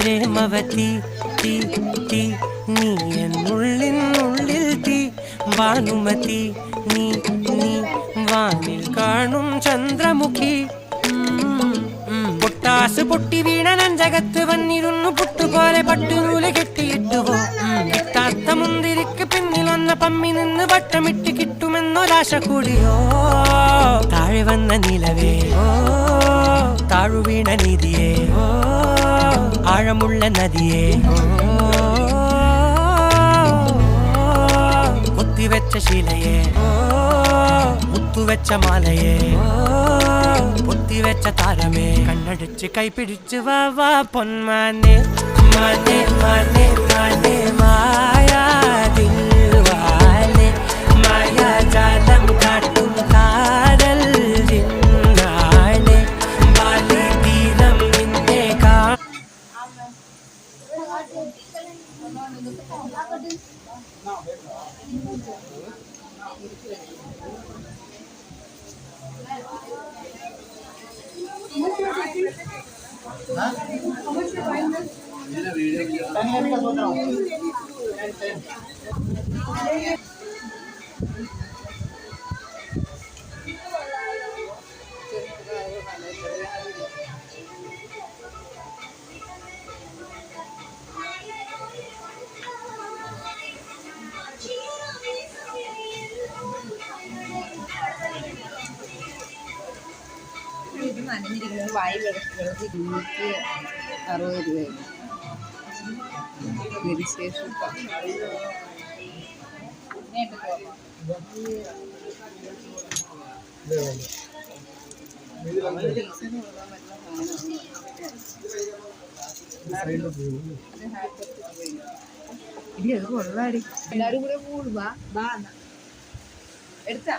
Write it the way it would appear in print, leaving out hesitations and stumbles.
പ്രേമവതി തീ തീ നീ എന്നുള്ളിനുള്ളിൽ തീ ഭാനുമതി നീ നീ വാനിൽ കാണും ചന്ദ്രമുഖി പൊട്ടാസ് പൊട്ടി വീണ നഞ്ചകത്ത് വന്നിരുന്നു പുട്ടുപോലെ പട്ടുനൂല് കെട്ടിയിട്ടുവോ കിട്ടാത്ത മുന്തിരിക്ക് പിന്നിൽ വന്ന പമ്മി നിന്ന് വട്ടമിട്ട് കിട്ടുമെന്നൊരാശ കൂടിയോ താഴെ വന്ന നിലവേ താഴു വീണ നിധിയേ ആഴമുള്ള നദിയേ കൊത്തിവെച്ച ശിലയേ മുത്തുവെച്ച മാലയേ പൊത്തിവെച്ച താരമേ കണ്ണടിച്ച് കൈപിടിച്ച് വാ വാ പൊന്മാനെ മാനെ മാനെ മാനെ മായാ ദിൽവാലെ മായാ ജാലം കാട്ടും കാതൽ ജിന്നാലെ ബാലി തീരം നിന്നെ കാ ഇത് നനഞ്ഞിരിക്കുന്നത് വായി വെള്ളത്തിൽ 260 രൂപ ശേഷം ഇടി അത് കൊള്ളാടി എല്ലാരും കൂടെ കൂടുവാ എടുത്താ